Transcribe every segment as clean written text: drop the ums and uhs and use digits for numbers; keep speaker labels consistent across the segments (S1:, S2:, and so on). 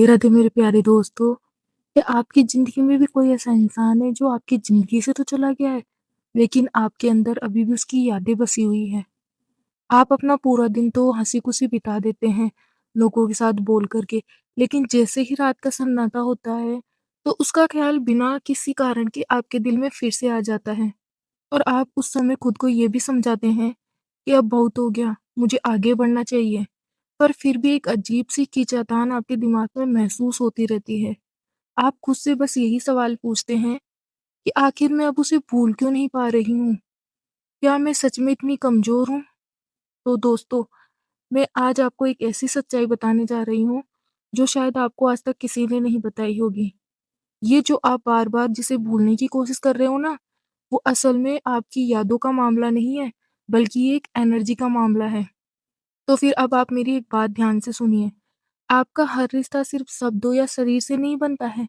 S1: राधे मेरे प्यारे दोस्तों। क्या आपकी ज़िंदगी में भी कोई ऐसा इंसान है जो आपकी ज़िंदगी से तो चला गया है, लेकिन आपके अंदर अभी भी उसकी यादें बसी हुई हैं? आप अपना पूरा दिन तो हँसी-खुशी बिता देते हैं, लोगों के साथ बोल कर के, लेकिन जैसे ही रात का सन्नाटा होता है, तो उसका ख़्याल बिना किसी कारण के आपके दिल में फिर से आ जाता है और आप उस समय खुद को ये भी समझाते हैं कि अब बहुत हो गया, मुझे आगे बढ़ना चाहिए। पर फिर भी एक अजीब-सी खींचातान आपके दिमाग में महसूस होती रहती है। आप खुद से बस यही सवाल पूछते हैं कि आखिर मैं अब उसे भूल क्यों नहीं पा रही हूँ? क्या मैं सच में इतनी कमज़ोर हूँ? तो दोस्तों, मैं आज आपको एक ऐसी सच्चाई बताने जा रही हूँ, जो शायद आपको आज तक किसी ने नहीं बताई होगी। ये जो आप बार-बार जिसे भूलने की कोशिश कर रहे हो ना, वो असल में आपकी यादों का मामला नहीं है, बल्कि ये एक एनर्जी का मामला है। तो फिर अब आप मेरी एक बात ध्यान से सुनिए। आपका हर रिश्ता सिर्फ़ शब्दों या शरीर से नहीं बनता है।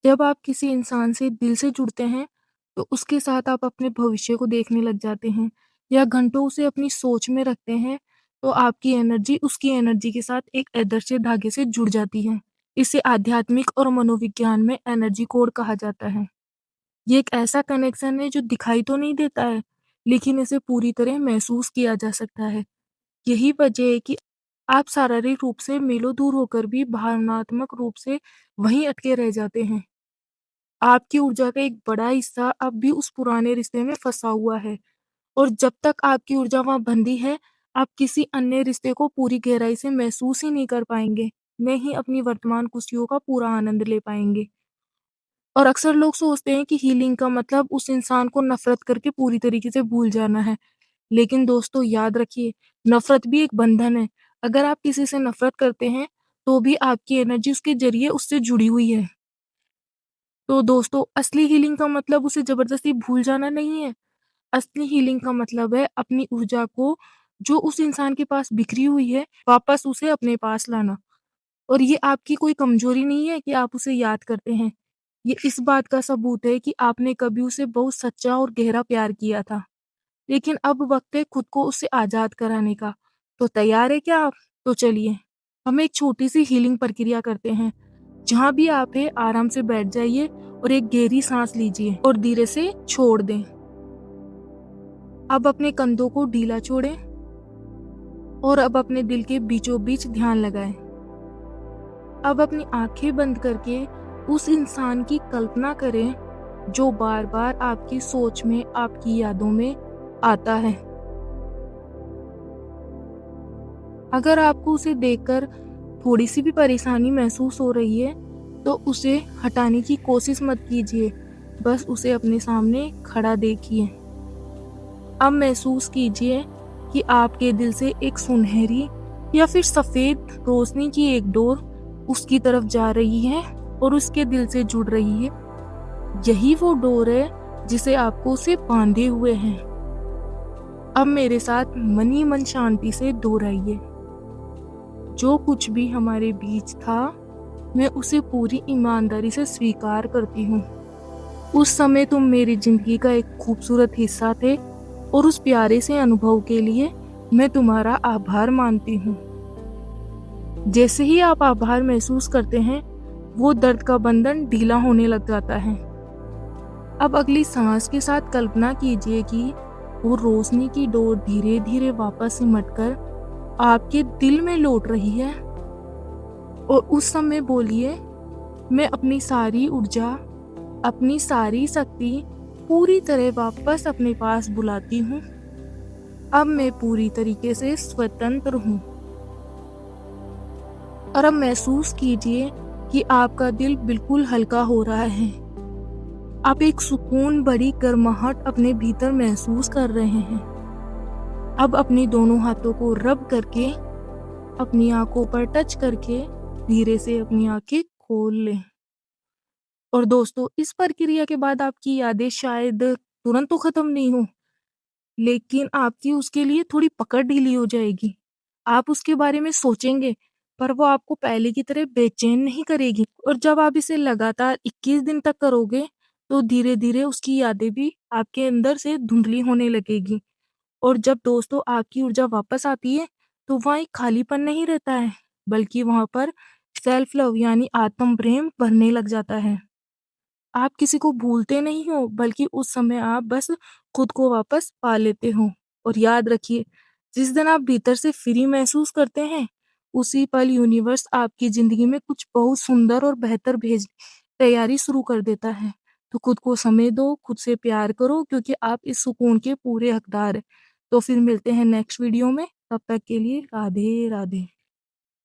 S1: जब आप किसी इंसान से दिल से जुड़ते हैं, तो उसके साथ आप अपने भविष्य को देखने लग जाते हैं या घंटों उसे अपनी सोच में रखते हैं, तो आपकी एनर्जी उसकी एनर्जी के साथ एक अदृश्य धागे से जुड़ जाती है। इसे आध्यात्मिक और मनोविज्ञान में एनर्जी कोड कहा जाता है। ये एक ऐसा कनेक्शन है जो दिखाई तो नहीं देता है, लेकिन इसे पूरी तरह महसूस किया जा सकता है। यही वजह है कि आप शारीरिक रूप से मीलों दूर होकर भी भावनात्मक रूप से वहीं अटके रह जाते हैं। आपकी ऊर्जा का एक बड़ा हिस्सा अब भी उस पुराने रिश्ते में फँसा हुआ है और जब तक आपकी ऊर्जा वहाँ बंधी है, आप किसी अन्य रिश्ते को पूरी गहराई से महसूस ही नहीं कर पाएँगे, न ही अपनी वर्तमान खुशियों का पूरा आनंद ले पाएँगे। और अक्सर लोग सोचते हैं कि हीलिंग का मतलब उस इंसान को नफ़रत करके पूरी तरीके से भूल जाना है। लेकिन दोस्तों याद रखिए, नफ़रत भी एक बंधन है। अगर आप किसी से नफ़रत करते हैं, तो भी आपकी एनर्जी उसके ज़रिए उससे जुड़ी हुई है। तो दोस्तों, असली हीलिंग का मतलब उसे ज़बरदस्ती भूल जाना नहीं है। असली हीलिंग का मतलब है अपनी ऊर्जा को जो उस इंसान के पास बिखरी हुई है, वापस उसे अपने पास लाना। और ये आपकी कोई कमज़ोरी नहीं है कि आप उसे याद करते हैं। ये इस बात का सबूत है कि आपने कभी उसे बहुत सच्चा और गहरा प्यार किया था। लेकिन अब वक़्त है खुद को उससे आज़ाद कराने का। तो तैयार है क्या आप? तो चलिए, हम एक छोटी-सी हीलिंग प्रक्रिया करते हैं। जहाँ भी आप हैं, आराम से बैठ जाइए और एक गहरी साँस लीजिए और धीरे से छोड़ दें। अब अपने कंधों को ढीला छोड़ें और अब अपने दिल के बीचों-बीच ध्यान लगाएँ। अब अपनी आँखें बंद करके उस इंसान की कल्पना करें, जो बार-बार आपकी सोच में, आपकी यादों में आता है। अगर आपको उसे देखकर थोड़ी-सी भी परेशानी महसूस हो रही है, तो उसे हटाने की कोशिश मत कीजिए, बस उसे अपने सामने खड़ा देखिए। अब महसूस कीजिए कि आपके दिल से एक सुनहरी या फिर सफ़ेद रोशनी की एक डोर उसकी तरफ जा रही है और उसके दिल से जुड़ रही है। यही वो डोर है जिसे आपको उसे बाँधे हुए हैं। अब मेरे साथ मन ही मन शांति से दोहराइए। जो कुछ भी हमारे बीच था, मैं उसे पूरी ईमानदारी से स्वीकार करती हूँ। उस समय तुम मेरी ज़िंदगी का एक खूबसूरत हिस्सा थे और उस प्यारे से अनुभव के लिए मैं तुम्हारा आभार मानती हूँ। जैसे ही आप आभार महसूस करते हैं, वो दर्द का बंधन ढीला होने लग जाता है। अब अगली सांस के साथ कल्पना कीजिए कि वो रोशनी की डोर धीरे-धीरे वापस सिमटकर आपके दिल में लौट रही है और उस समय बोलिए, मैं अपनी सारी ऊर्जा, अपनी सारी शक्ति पूरी तरह वापस अपने पास बुलाती हूँ। अब मैं पूरी तरीके से स्वतंत्र हूँ। और अब महसूस कीजिए कि आपका दिल बिल्कुल हल्का हो रहा है। आप एक सुकून भरी गर्माहट अपने भीतर महसूस कर रहे हैं। अब अपनी दोनों हाथों को रब करके, अपनी आँखों पर टच करके धीरे से अपनी आँखें खोल लें। और दोस्तों, इस प्रक्रिया के बाद आपकी यादें शायद तुरंत तो खत्म नहीं हो, लेकिन आपकी उसके लिए थोड़ी पकड़ ढीली हो जाएगी। आप उसके बारे में सोचेंगे, पर वो आपको पहले की तरह बेचैन नहीं करेगी। और जब आप इसे लगातार 21 दिन तक करोगे, तो धीरे-धीरे उसकी यादें भी आपके अंदर से धुंधली होने लगेगी। और जब दोस्तों आपकी ऊर्जा वापस आती है, तो वहाँ एक खालीपन नहीं रहता है, बल्कि वहाँ पर सेल्फ लव यानी आत्म प्रेम बढ़ने लग जाता है। आप किसी को भूलते नहीं हो, बल्कि उस समय आप बस खुद को वापस पा लेते हो। और याद रखिए, जिस दिन आप भीतर से फ्री महसूस करते हैं, उसी पल यूनिवर्स आपकी ज़िंदगी में कुछ बहुत सुंदर और बेहतर भेज तैयारी शुरू कर देता है। तो खुद को समय दो, खुद से प्यार करो, क्योंकि आप इस सुकून के पूरे हकदार हैं। तो फिर मिलते हैं नेक्स्ट वीडियो में, तब तक के लिए राधे राधे।